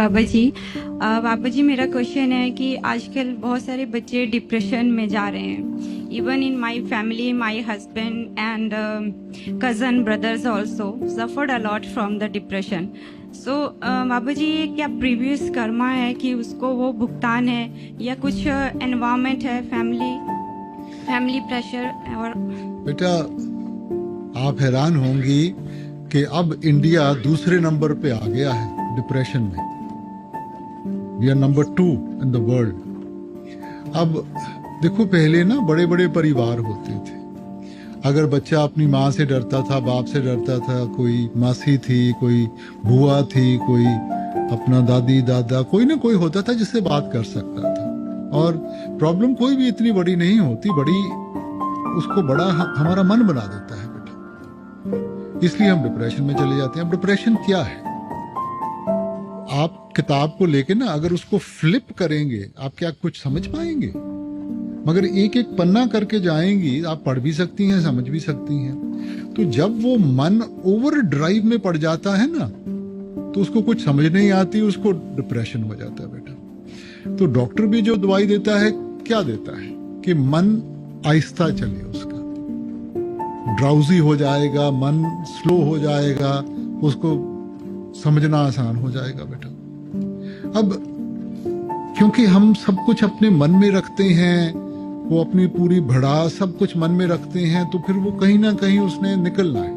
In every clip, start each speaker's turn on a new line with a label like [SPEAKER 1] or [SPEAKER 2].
[SPEAKER 1] बाबा जी मेरा क्वेश्चन है कि आजकल बहुत सारे बच्चे डिप्रेशन में जा रहे हैं। Even in my family my husband and cousin brothers also suffered a lot from the depression. So Baba ji ये क्या प्रीवियस कर्मा है कि उसको वो भुगतान है या कुछ एनवायरनमेंट है, फैमिली प्रेशर? और
[SPEAKER 2] बेटा आप हैरान होंगी कि अब इंडिया दूसरे नंबर पे आ गया है डिप्रेशन में। We are number 2 in the world. अब देखो पहले ना बड़े बड़े परिवार होते थे। अगर बच्चा अपनी माँ से डरता था, बाप से डरता था, कोई मासी थी, कोई बुआ थी, कोई अपना दादी दादा, कोई ना कोई होता था जिससे बात कर सकता था। और प्रॉब्लम कोई भी इतनी बड़ी नहीं होती, बड़ी उसको बड़ा हमारा मन बना देता है बेटा। इसलिए हम डिप्रेशन में चले जाते हैं। अब डिप्रेशन क्या है? आप किताब को लेके ना अगर उसको फ्लिप करेंगे आप क्या कुछ समझ पाएंगे? मगर एक एक पन्ना करके जाएंगी, आप पढ़ भी सकती हैं, समझ भी सकती हैं। तो जब वो मन ओवर ड्राइव में पड़ जाता है ना, तो उसको कुछ समझ नहीं आती, उसको डिप्रेशन हो जाता है बेटा। तो डॉक्टर भी जो दवाई देता है क्या देता है कि मन आहिस्ता चले, उसका ड्राउजी हो जाएगा, मन स्लो हो जाएगा, उसको समझना आसान हो जाएगा बेटा। अब क्योंकि हम सब कुछ अपने मन में रखते हैं, वो अपनी पूरी भड़ास सब कुछ मन में रखते हैं, तो फिर वो कहीं ना कहीं उसने निकलना है।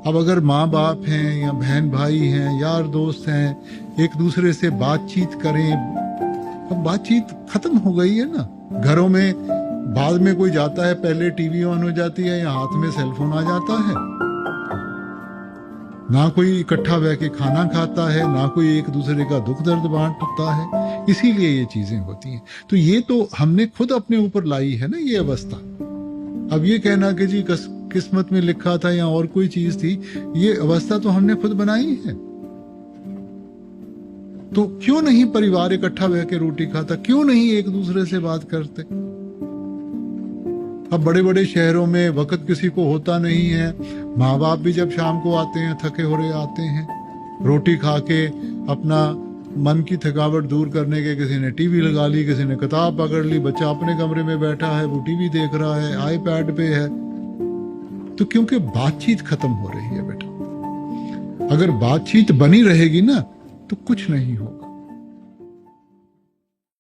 [SPEAKER 2] अब अगर माँ बाप हैं या बहन भाई हैं, यार दोस्त हैं, एक दूसरे से बातचीत करें। अब बातचीत खत्म हो गई है ना। घरों में बाद में कोई जाता है, पहले टीवी ऑन हो जाती है या हाथ में सेलफोन आ जाता है। ना कोई इकट्ठा बैठ के खाना खाता है, ना कोई एक दूसरे का दुख दर्द बांटता है। इसीलिए ये चीजें होती हैं। तो ये तो हमने खुद अपने ऊपर लाई है ना ये अवस्था। अब ये कहना कि जी किस्मत में लिखा था या और कोई चीज थी, ये अवस्था तो हमने खुद बनाई है। तो क्यों नहीं परिवार इकट्ठा बैठ के रोटी खाता? क्यों नहीं एक दूसरे से बात करते? अब बड़े बड़े शहरों में वक्त किसी को होता नहीं है। माँ बाप भी जब शाम को आते हैं, थके हो रहे आते हैं, रोटी खा के अपना मन की थकावट दूर करने के किसी ने टीवी लगा ली, किसी ने किताब पकड़ ली, बच्चा अपने कमरे में बैठा है, वो टीवी देख रहा है, आईपैड पे है। तो क्योंकि बातचीत खत्म हो रही है बेटा। अगर बातचीत बनी रहेगी ना तो कुछ नहीं होगा।